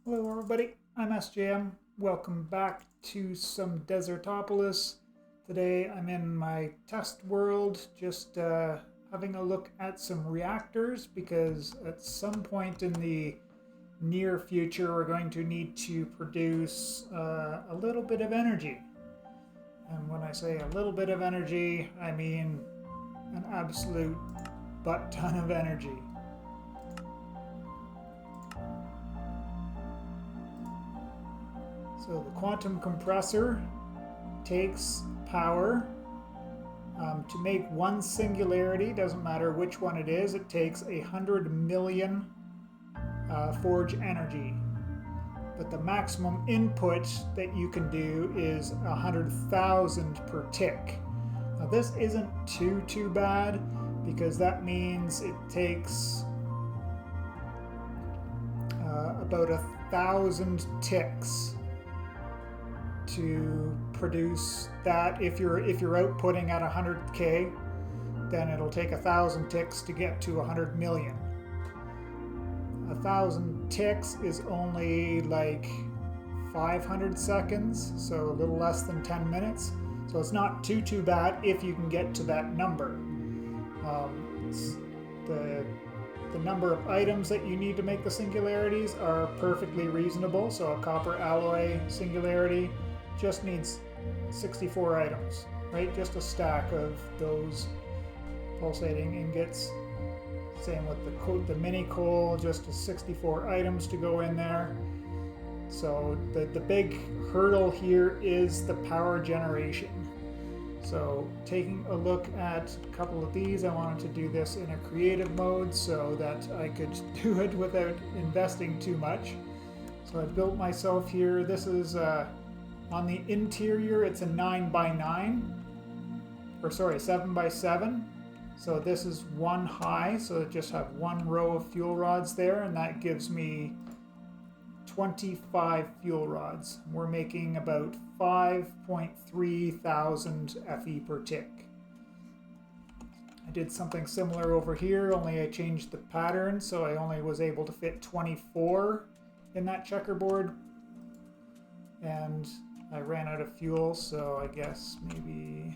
Hello everybody, I'm SJM. Welcome back to some Desertopolis. Today I'm in my test world, just having a look at some reactors because at some point in the near future we're going to need to produce a little bit of energy. And when I say a little bit of energy, I mean an absolute butt ton of energy. So the quantum compressor takes power to make one singularity, doesn't matter which one it is, it takes 100 million forge energy. But the maximum input that you can do is 100,000 per tick. Now this isn't too bad because that means it takes about 1,000 ticks to produce that. If you're outputting at 100k, then it'll take 1,000 ticks to get to 100 million. 1,000 ticks is only like 500 seconds, so a little less than 10 minutes. So it's not too bad if you can get to that number. The number of items that you need to make the singularities are perfectly reasonable. So a copper alloy singularity just needs 64 items, right? Just a stack of those pulsating ingots. Same with the mini coal, just 64 items to go in there. So the big hurdle here is the power generation. So taking a look at a couple of these, I wanted to do this in a creative mode so that I could do it without investing too much. So I built myself here. This is on the interior, it's a 9x9, or sorry, 7x7. So this is one high, so I just have one row of fuel rods there, and that gives me 25 fuel rods. We're making about 5.3 thousand FE per tick. I did something similar over here, only I changed the pattern, so I only was able to fit 24 in that checkerboard. And I ran out of fuel, so I guess maybe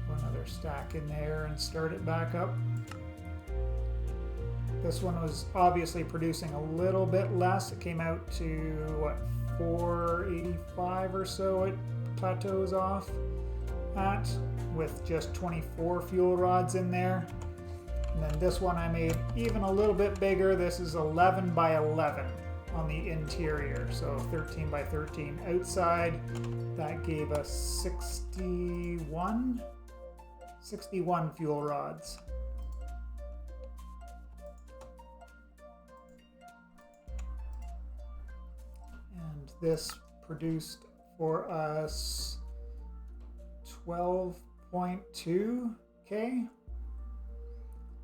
throw another stack in there and start it back up. This one was obviously producing a little bit less. It came out to what, 485 or so it plateaus off at, with just 24 fuel rods in there. And then this one I made even a little bit bigger. This is 11x11 on the interior, so 13x13 outside. That gave us 61 fuel rods. And this produced for us 12.2k.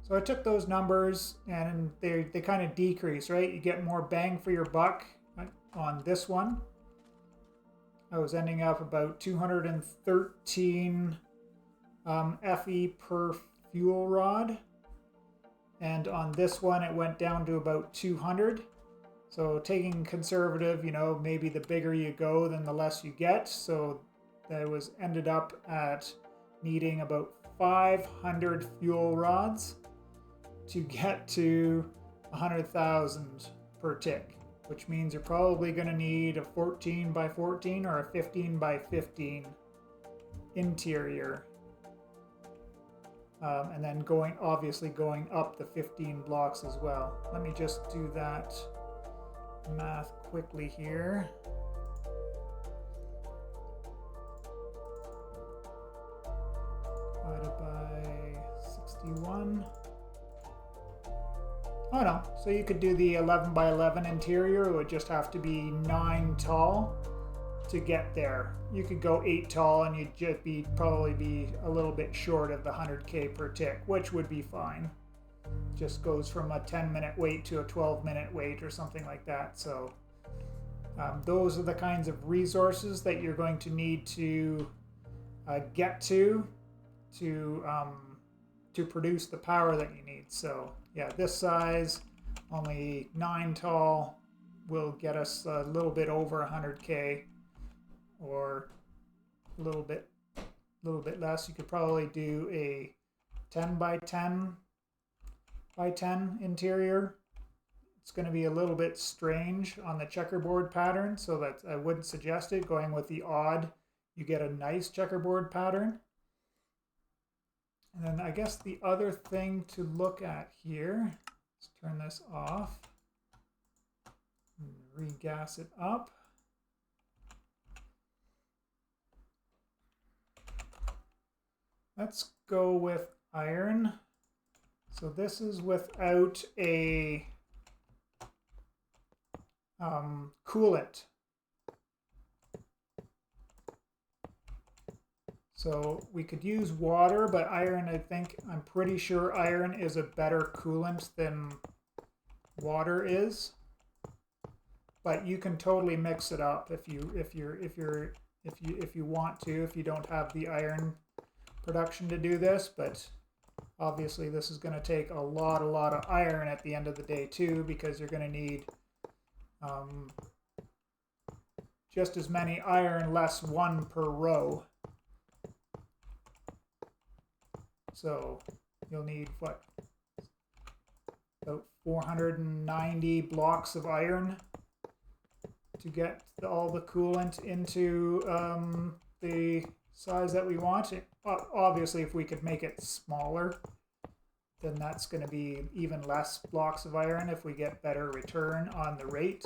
So I took those numbers and they kind of decrease, right? You get more bang for your buck on this one. I was ending up about 213 FE per fuel rod. And on this one, it went down to about 200. So taking conservative, maybe the bigger you go, then the less you get. So that was ended up at needing about 500 fuel rods to get to 100,000 per tick, which means you're probably going to need a 14x14 or a 15x15 interior. And then obviously going up the 15 blocks as well. Let me just do that math quickly here. Divided by 61. Oh no, so you could do the 11x11 interior. It would just have to be 9 tall to get there. You could go 8 tall and you'd just probably be a little bit short of the 100k per tick, which would be fine. Just goes from a 10-minute wait to a 12-minute wait or something like that. So Those are the kinds of resources that you're going to need to get to produce the power that you need. So yeah, this size, only 9 tall, will get us a little bit over 100K, or a little bit less. You could probably do a 10 by 10 by 10 interior. It's going to be a little bit strange on the checkerboard pattern, so that I wouldn't suggest it. Going with the odd, you get a nice checkerboard pattern. And then I guess the other thing to look at here, let's turn this off and regas it up. Let's go with iron. So this is without a coolant. So we could use water, but iron, I'm pretty sure iron is a better coolant than water is. But you can totally mix it up if you want to, if you don't have the iron production to do this. But obviously this is going to take a lot of iron at the end of the day too, because you're going to need just as many iron, less 1 per row. So you'll need what, about 490 blocks of iron to get all the coolant into the size that we want. Obviously, if we could make it smaller, then that's going to be even less blocks of iron if we get better return on the rate.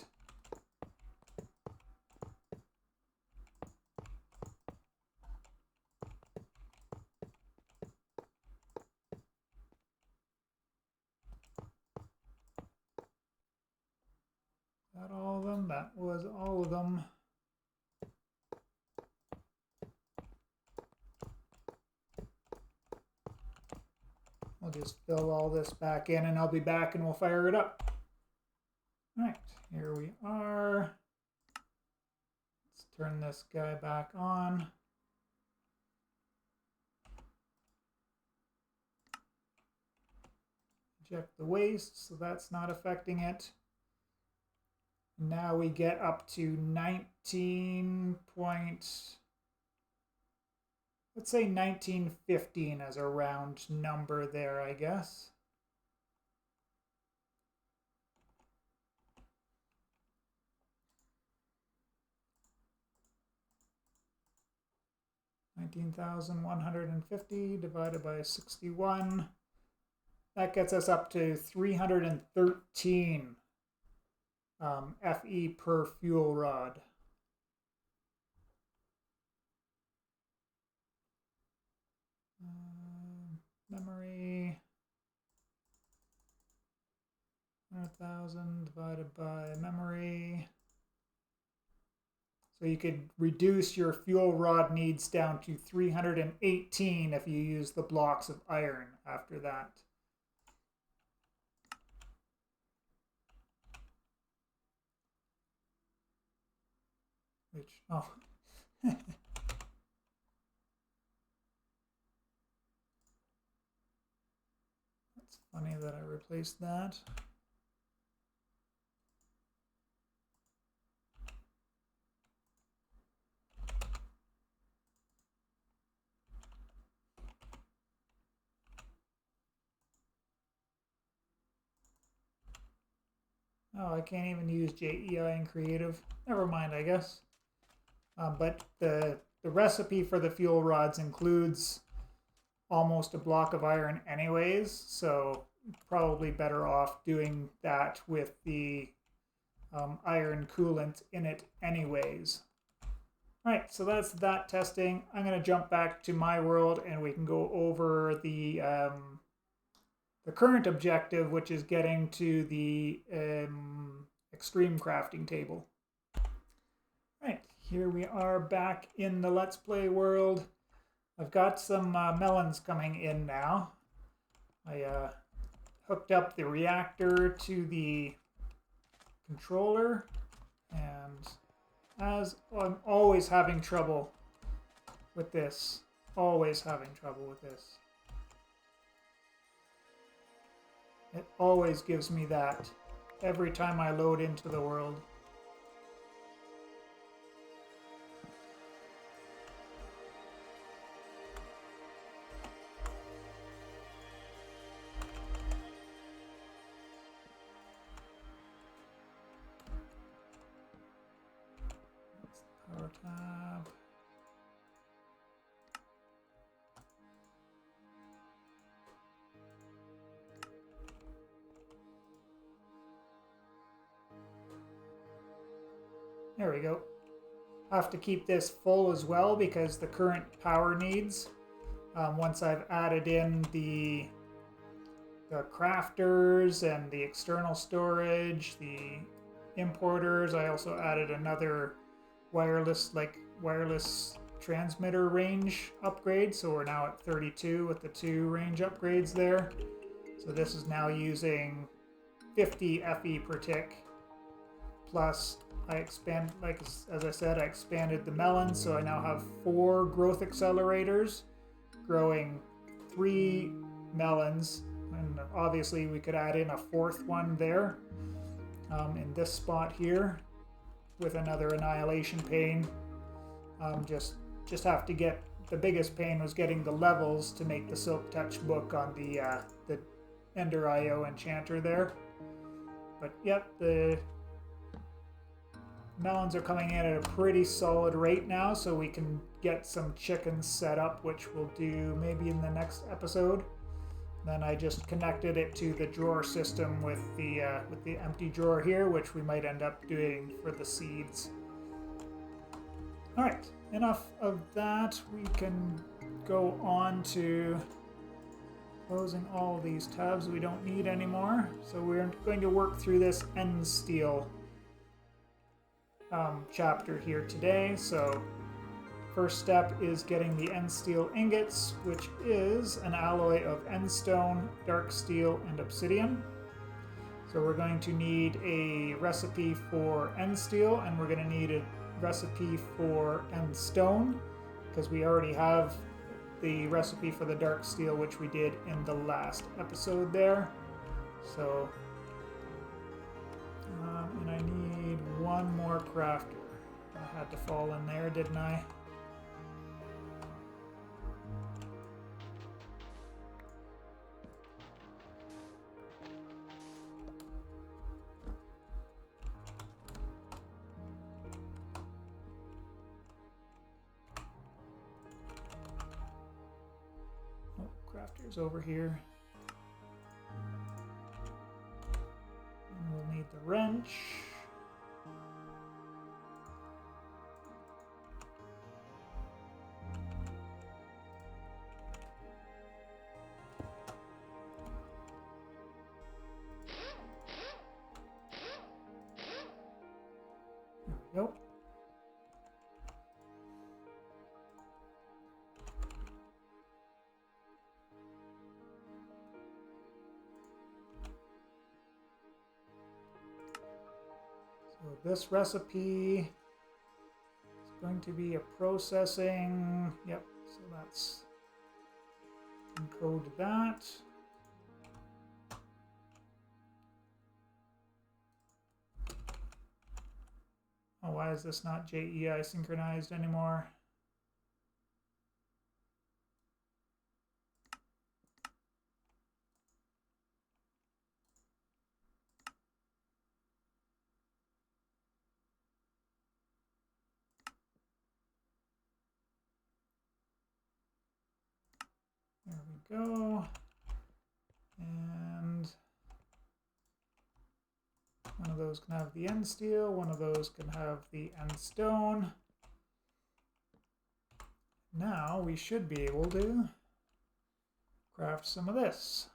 That all of them? That was all of them. I'll just fill all this back in and I'll be back and we'll fire it up. All right, here we are. Let's turn this guy back on. Eject the waste, so that's not affecting it. Now we get up to 19 point, let's say 1915 as a round number there, I guess. $19,150 divided by 61. That gets us up to 313 FE per fuel rod. Memory, 100,000 divided by memory. So you could reduce your fuel rod needs down to 318 if you use the blocks of iron after that. Which, oh. That's funny that I replaced that. Oh, I can't even use JEI in creative. Never mind, I guess. But the recipe for the fuel rods includes almost a block of iron anyways, so probably better off doing that with the iron coolant in it anyways. All right, so that's that testing. I'm going to jump back to my world and we can go over the current objective, which is getting to the extreme crafting table. All right, here we are back in the Let's Play world. I've got some melons coming in now. I hooked up the reactor to the controller, And as I'm always having trouble with this. Always having trouble with this. It always gives me that every time I load into the world. Power tab. There we go. I have to keep this full as well because the current power needs, once I've added in the crafters and the external storage, the importers, I also added another wireless transmitter range upgrade. So we're now at 32 with the 2 range upgrades there. So this is now using 50 FE per tick. Plus I as I said, I expanded the melons, so I now have 4 growth accelerators growing 3 melons, and obviously we could add in a 4th one there in this spot here with another annihilation pane. Just have to get, the biggest pain was getting the levels to make the Silk Touch book on the Ender IO enchanter there. But yep, the melons are coming in at a pretty solid rate now, so we can get some chickens set up, which we'll do maybe in the next episode. Then I just connected it to the drawer system with the empty drawer here, which we might end up doing for the seeds. All right, enough of that. We can go on to closing all these tabs we don't need anymore. So we're going to work through this end steel chapter here today. So first step is getting the end steel ingots, which is an alloy of end stone, dark steel, and obsidian. So we're going to need a recipe for end steel, and we're going to need a recipe for end stone, because we already have the recipe for the dark steel, which we did in the last episode there. So and I need one more crafter. I had to fall in there, didn't I? Oh, crafter's over here. And we'll need the wrench. There we go. So this recipe is going to be a processing. Yep, so that's encode that. Oh, why is this not JEI synchronized anymore? There we go. And one of those can have the end steel, one of those can have the end stone. Now we should be able to craft some of this.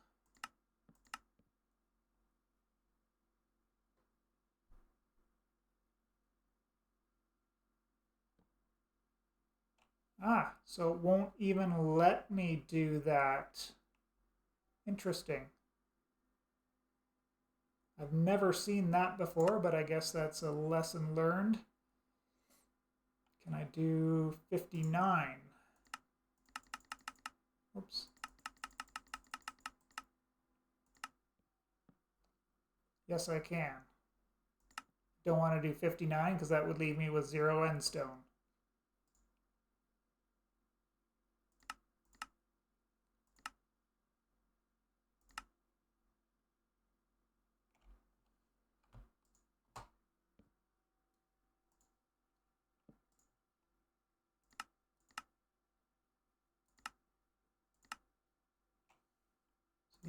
Ah, so it won't even let me do that. Interesting. I've never seen that before, but I guess that's a lesson learned. Can I do 59? Oops. Yes, I can. Don't want to do 59 because that would leave me with 0 end stone.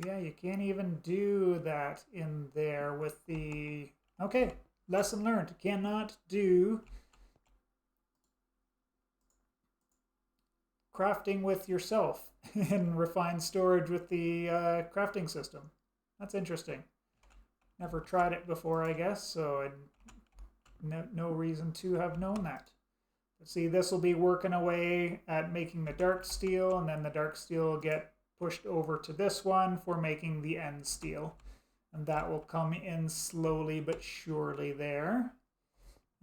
Yeah, you can't even do that in there with the... Okay, lesson learned. You cannot do crafting with yourself and refined storage with the crafting system. That's interesting. Never tried it before, I guess, so no reason to have known that. But see, this will be working away at making the dark steel, and then the dark steel will get pushed over to this one for making the end steel. And that will come in slowly but surely there.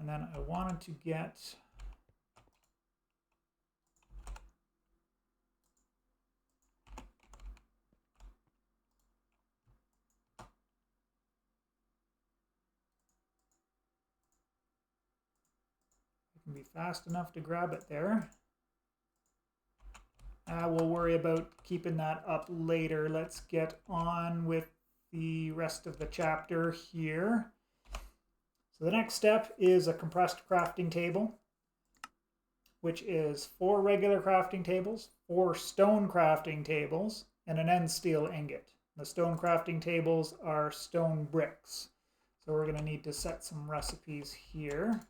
And then I wanted to get... I can be fast enough to grab it there. We'll worry about keeping that up later. Let's get on with the rest of the chapter here. So the next step is a compressed crafting table, which is 4 regular crafting tables, 4 stone crafting tables, and an end steel ingot. The stone crafting tables are stone bricks. So we're going to need to set some recipes here.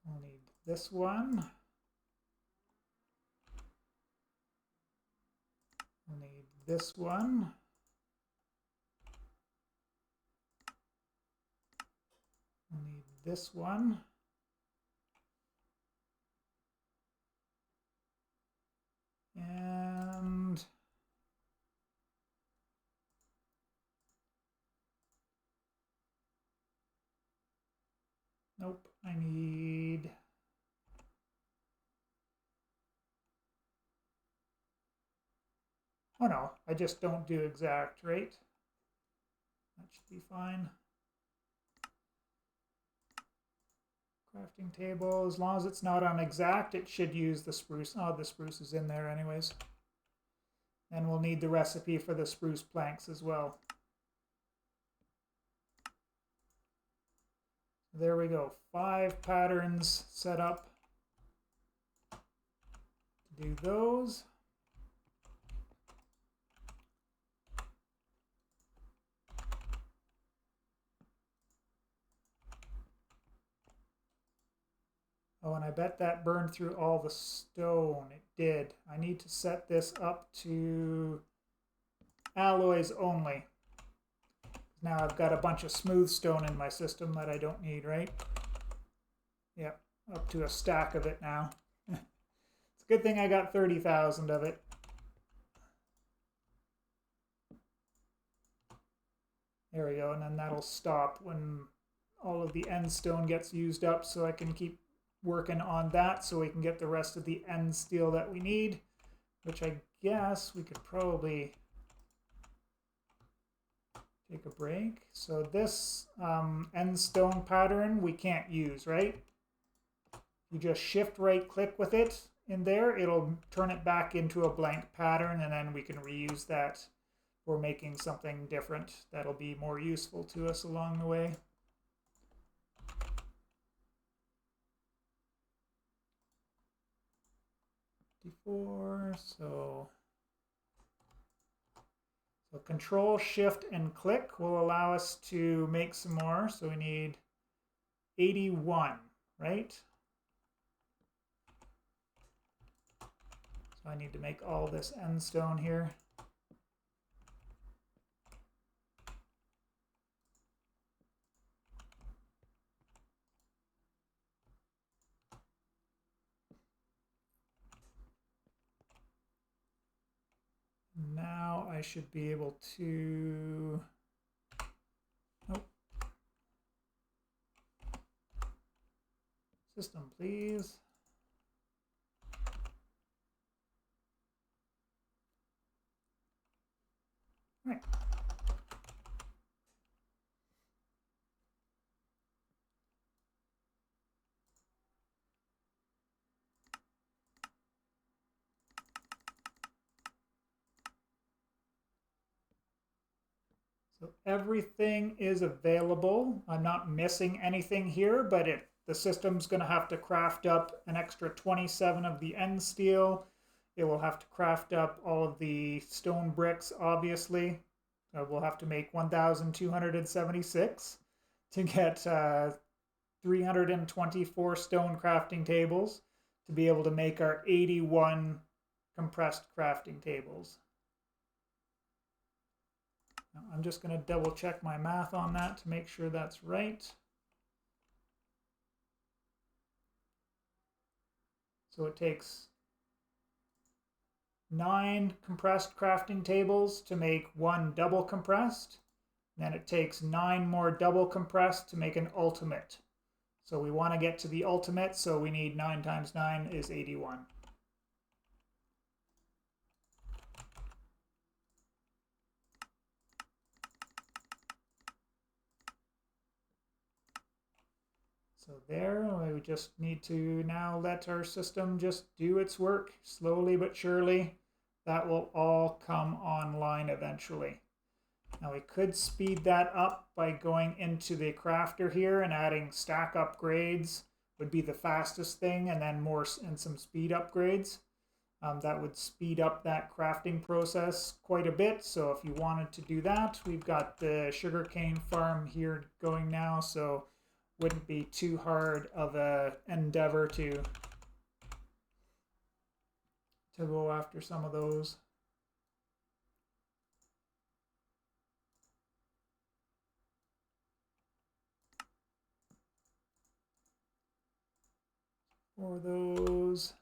We'll need this one. We'll need this one. We'll need this one. And nope, I need... Oh no, I just don't do exact, right? That should be fine. Crafting table, as long as it's not on exact, it should use the spruce. Oh, the spruce is in there anyways. And we'll need the recipe for the spruce planks as well. There we go, 5 patterns set up to do those. Oh, and I bet that burned through all the stone. It did. I need to set this up to alloys only. Now I've got a bunch of smooth stone in my system that I don't need, right? Yep, up to a stack of it now. It's a good thing I got 30,000 of it. There we go, and then that'll stop when all of the end stone gets used up, so I can keep working on that so we can get the rest of the end steel that we need, which I guess we could probably take a break. So this end stone pattern we can't use, right? You just shift right click with it in there, it'll turn it back into a blank pattern, and then we can reuse that for making something different that'll be more useful to us along the way. D4, so Control, Shift, and click will allow us to make some more. So we need 81, right? So I need to make all this end stone here. should be able to... Nope. System, please. All right. So everything is available. I'm not missing anything here, but the system's going to have to craft up an extra 27 of the end steel. It will have to craft up all of the stone bricks, obviously. We'll have to make 1,276 to get 324 stone crafting tables to be able to make our 81 compressed crafting tables. Now, I'm just going to double check my math on that to make sure that's right. So it takes 9 compressed crafting tables to make 1 double compressed. Then it takes 9 more double compressed to make an ultimate. So we want to get to the ultimate, so we need 9 times 9 is 81. So there, we just need to now let our system just do its work slowly but surely. That will all come online eventually. Now we could speed that up by going into the crafter here and adding stack upgrades would be the fastest thing, and then some speed upgrades. That would speed up that crafting process quite a bit. So if you wanted to do that, we've got the sugarcane farm here going now, so wouldn't be too hard of an endeavor to go after some of those. For those.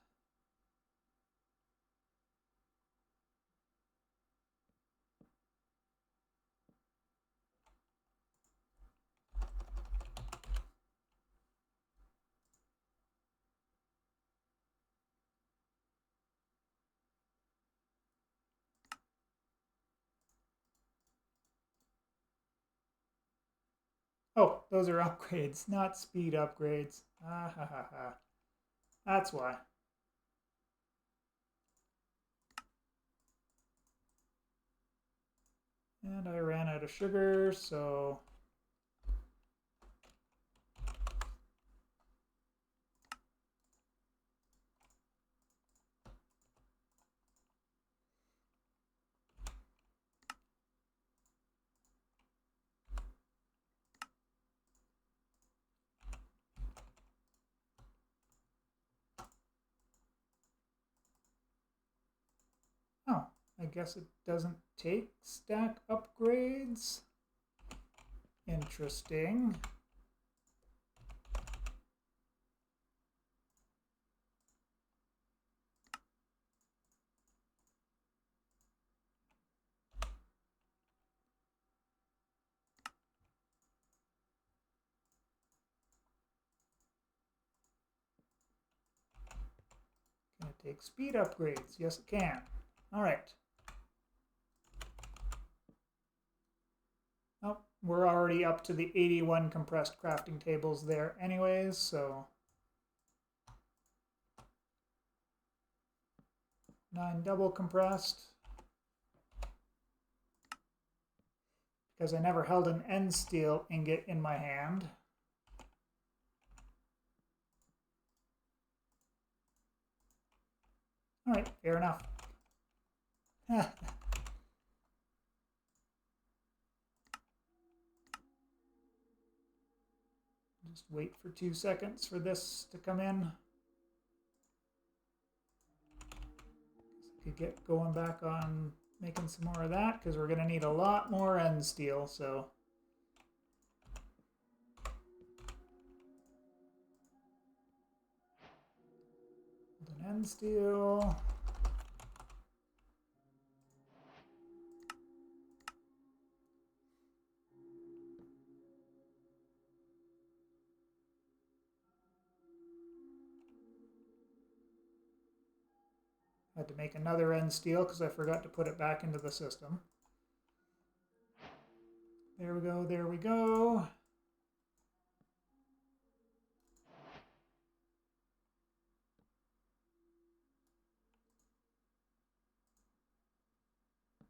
Oh, those are upgrades, not speed upgrades. Ah ha ha ha. That's why. And I ran out of sugar, so oh, I guess it doesn't take stack upgrades. Interesting. Can it take speed upgrades? Yes, it can. All right. Oh, we're already up to the 81 compressed crafting tables there anyways, so 9 double compressed. Because I never held an end steel ingot in my hand. All right, fair enough. Just wait for 2 seconds for this to come in. Could get going back on making some more of that because we're going to need a lot more end steel. So an end steel. Had to make another end steel because I forgot to put it back into the system. There we go, there we go.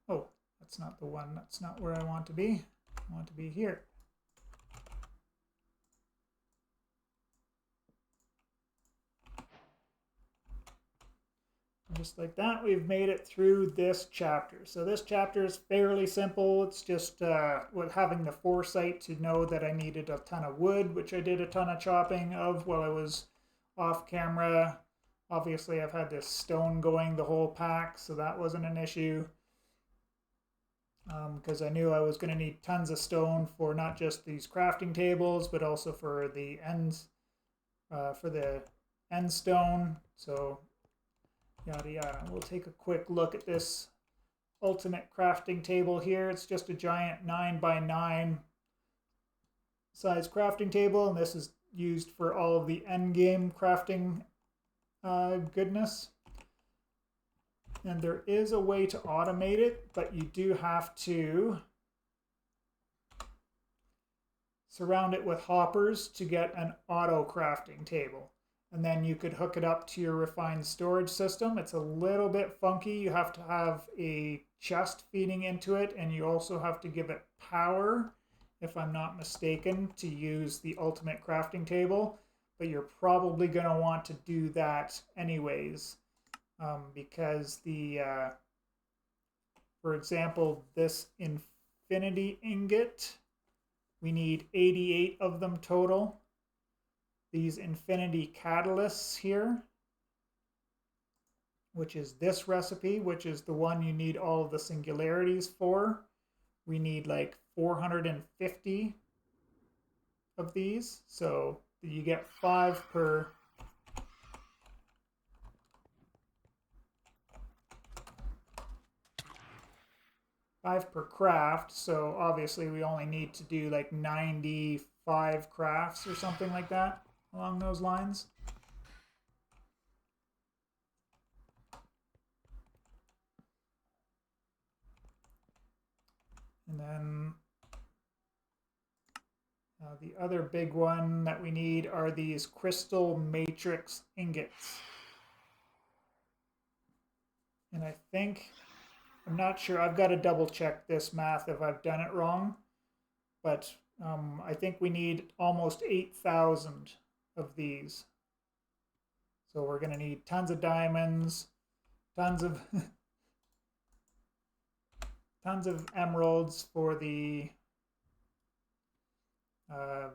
Oh, that's not the one. That's not where I want to be. I want to be here. Just like that, we've made it through this chapter. So this chapter is fairly simple. It's just having the foresight to know that I needed a ton of wood, which I did a ton of chopping of while I was off camera. Obviously, I've had this stone going the whole pack, so that wasn't an issue. Because I knew I was going to need tons of stone for not just these crafting tables, but also for the ends, for the end stone. So yada yada. We'll take a quick look at this ultimate crafting table here. It's just a giant 9x9 size crafting table, and this is used for all of the end game crafting goodness. And there is a way to automate it, but you do have to surround it with hoppers to get an auto crafting table. And then you could hook it up to your refined storage system. It's a little bit funky. You have to have a chest feeding into it, and you also have to give it power, if I'm not mistaken, to use the ultimate crafting table. But you're probably going to want to do that anyways, because for example, this infinity ingot, we need 88 of them total. These infinity catalysts here, which is this recipe, which is the one you need all of the singularities for. We need like 450 of these. So you get 5 per craft. So obviously we only need to do like 95 crafts or something like that along those lines. And then the other big one that we need are these crystal matrix ingots. And I think, I'm not sure, I've got to double check this math if I've done it wrong, but I think we need almost 8,000 of these. So we're going to need tons of diamonds, tons of tons of emeralds for the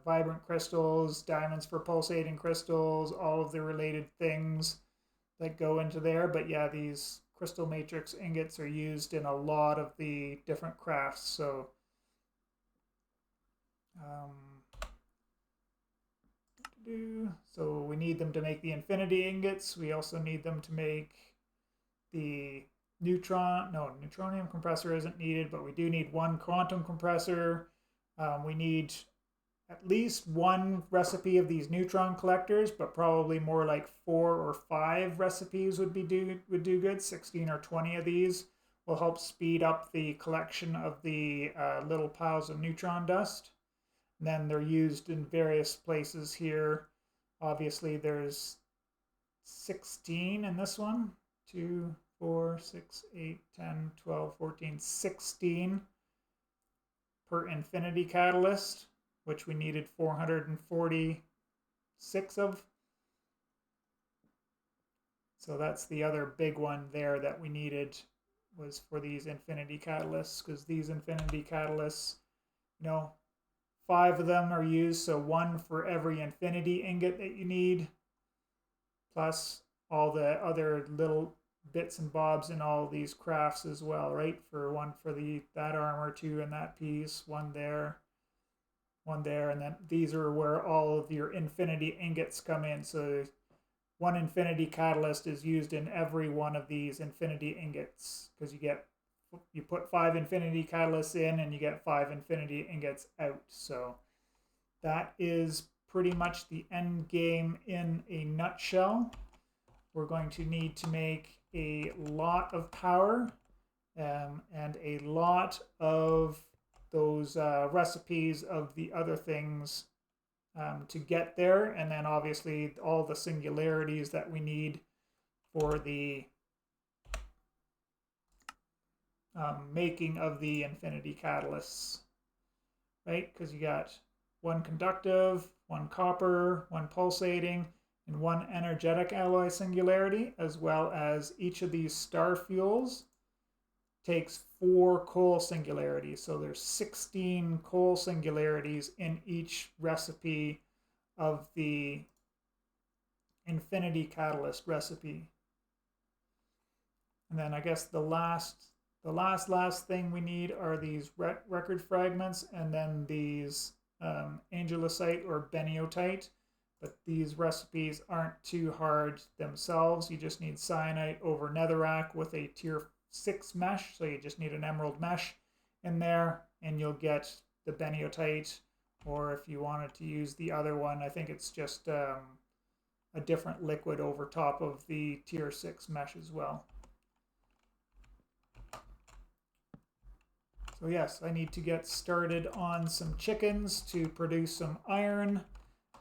vibrant crystals, diamonds for pulsating crystals, all of the related things that go into there. But yeah, these crystal matrix ingots are used in a lot of the different crafts. So so we need them to make the infinity ingots. We also need them to make the neutronium compressor isn't needed, but we do need one quantum compressor. We need at least one recipe of these neutron collectors, but probably more like 4 or 5 recipes would do good. 16 or 20 of these will help speed up the collection of the little piles of neutron dust. And then they're used in various places here. Obviously there's 16 in this one. 2, 4, 6, 8, 10, 12, 14, 16 per infinity catalyst, which we needed 446 of. So that's the other big one there that we needed, was for these infinity catalysts, because these infinity catalysts, 5 of them are used, so 1 for every infinity ingot that you need, plus all the other little bits and bobs in all these crafts as well, right? For 1 for that armor, 2 in that piece, 1 there, 1 there, and then these are where all of your infinity ingots come in. So 1 infinity catalyst is used in every one of these infinity ingots, because you put 5 infinity catalysts in and you get 5 infinity ingots out. So that is pretty much the end game in a nutshell. We're going to need to make a lot of power and a lot of those recipes of the other things to get there, and then obviously all the singularities that we need for the making of the infinity catalysts, right? Because you got one conductive, one copper, one pulsating, and one energetic alloy singularity, as well as each of these star fuels takes 4 coal singularities. So there's 16 coal singularities in each recipe of the infinity catalyst recipe. And then I guess the last thing we need are these record fragments, and then these angelicite or beniotite. But these recipes aren't too hard themselves. You just need cyanite over netherrack with a tier 6 mesh, so you just need an emerald mesh in there, and you'll get the beniotite. Or if you wanted to use the other one, I think it's just a different liquid over top of the tier 6 mesh as well. So yes, I need to get started on some chickens to produce some iron,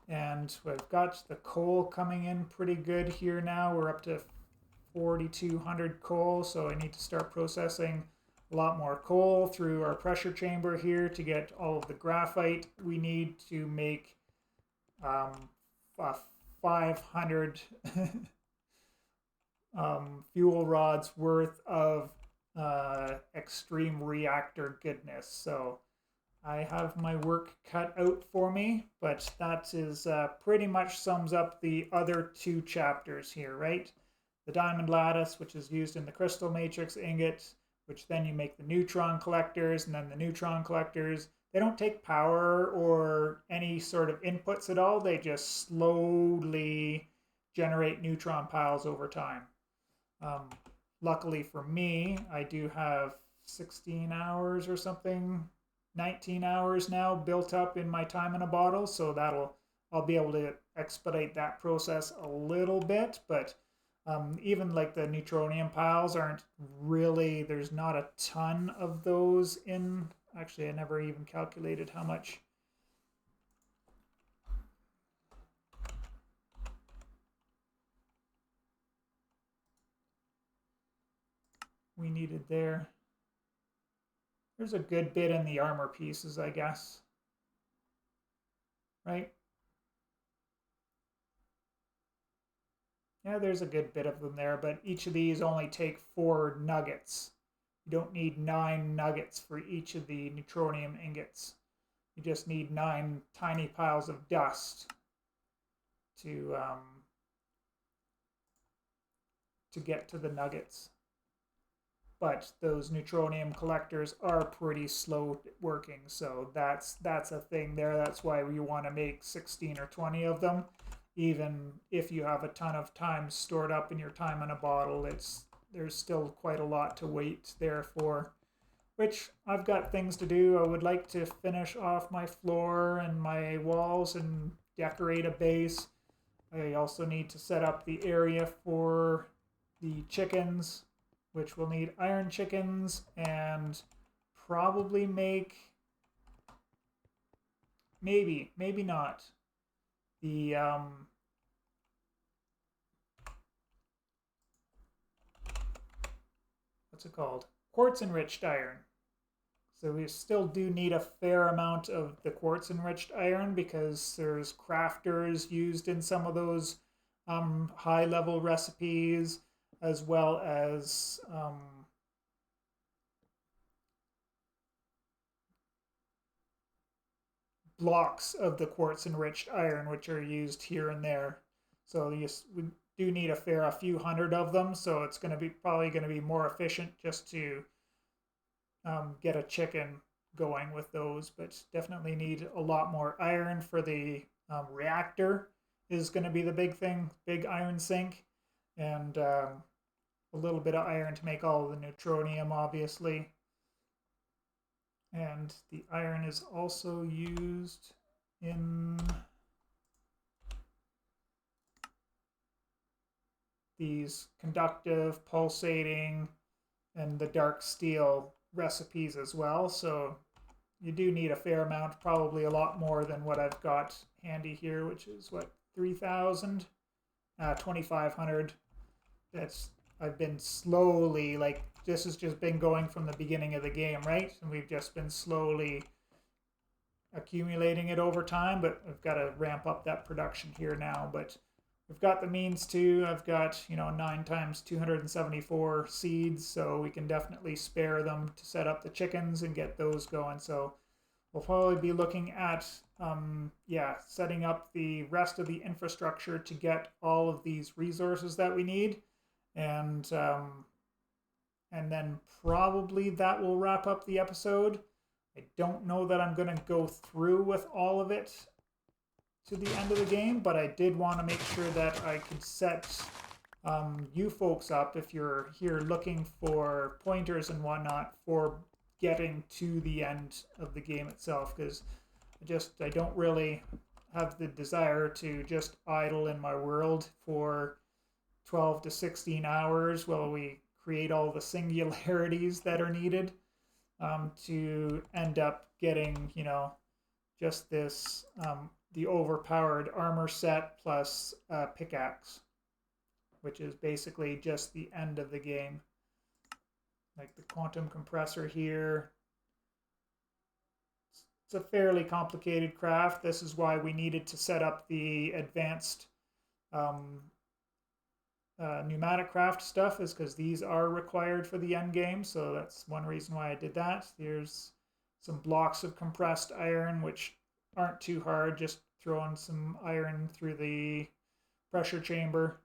and we've got the coal coming in pretty good here now. We're up to 4,200 coal, so I need to start processing a lot more coal through our pressure chamber here to get all of the graphite we need to make 500 fuel rods worth of extreme reactor goodness. So I have my work cut out for me, but that is pretty much sums up the other 2 chapters here, right? The diamond lattice, which is used in the crystal matrix ingot, which then you make the neutron collectors, and then the neutron collectors, they don't take power or any sort of inputs at all. They just slowly generate neutron piles over time. Luckily for me, I do have 16 hours or something, 19 hours now built up in my time in a bottle, so I'll be able to expedite that process a little bit. But even like the neutronium piles aren't really, there's not a ton of those in. Actually, I never even calculated how much we needed there. There's a good bit in the armor pieces, I guess. Right? Yeah, there's a good bit of them there, but each of these only take 4 nuggets. You don't need 9 nuggets for each of the neutronium ingots. You just need 9 tiny piles of dust to get to the nuggets. But those neutronium collectors are pretty slow working, so that's a thing there. That's why we want to make 16 or 20 of them. Even if you have a ton of time stored up in your time in a bottle, there's still quite a lot to wait there for, which I've got things to do. I would like to finish off my floor and my walls and decorate a base. I also need to set up the area for the chickens, which will need iron chickens, and probably make, maybe not, the what's it called? Quartz enriched iron. So we still do need a fair amount of the quartz enriched iron because there's crafters used in some of those high level recipes, as well as blocks of the quartz enriched iron, which are used here and there. So we do need a few hundred of them. So it's going to be probably going to be more efficient just to get a chicken going with those, but definitely need a lot more iron for the reactor is going to be the big thing, big iron sink, and a little bit of iron to make all the neutronium, obviously. And the iron is also used in these conductive, pulsating, and the dark steel recipes as well. So you do need a fair amount, probably a lot more than what I've got handy here, which is what, 3,000, 2,500. That's I've been slowly, like, this has just been going from the beginning of the game, right? And we've just been slowly accumulating it over time, but I've got to ramp up that production here now. But we've got the means to. I've got, 9 times 274 seeds, so we can definitely spare them to set up the chickens and get those going. So we'll probably be looking at, setting up the rest of the infrastructure to get all of these resources that we need. And then probably that will wrap up the episode. I don't know that I'm going to go through with all of it to the end of the game, but I did want to make sure that I could set you folks up, if you're here looking for pointers and whatnot, for getting to the end of the game itself, because I don't really have the desire to just idle in my world for 12 to 16 hours while we create all the singularities that are needed, to end up getting, just this, the overpowered armor set plus pickaxe, which is basically just the end of the game. Like the quantum compressor here. It's a fairly complicated craft. This is why we needed to set up the advanced pneumatic craft stuff, is because these are required for the end game. So that's one reason why I did that. There's some blocks of compressed iron, which aren't too hard. Just throwing some iron through the pressure chamber.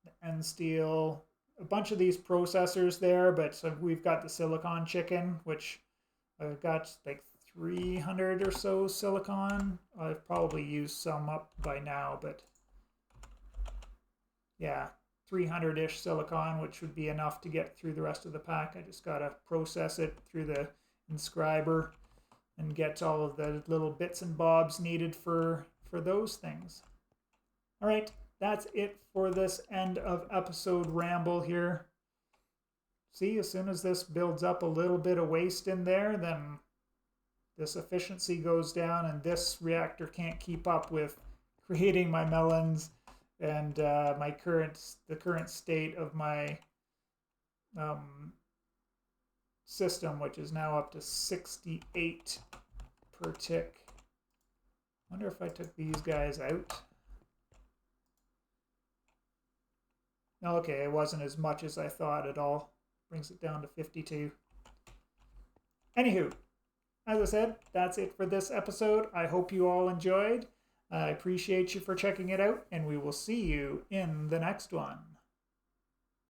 The end steel. A bunch of these processors there, but we've got the silicon chicken, which I've got like 300 or so silicon. I've probably used some up by now, but yeah, 300-ish silicon, which would be enough to get through the rest of the pack. I just gotta process it through the inscriber and get all of the little bits and bobs needed for those things. All right, that's it for this end of episode ramble here. See, as soon as this builds up a little bit of waste in there, then this efficiency goes down, and this reactor can't keep up with creating my melons and the current state of my system, which is now up to 68 per tick. Wonder if I took these guys out. Okay, it wasn't as much as I thought at all. Brings it down to 52. Anywho, as I said, that's it for this episode. I hope you all enjoyed. I appreciate you for checking it out, and we will see you in the next one.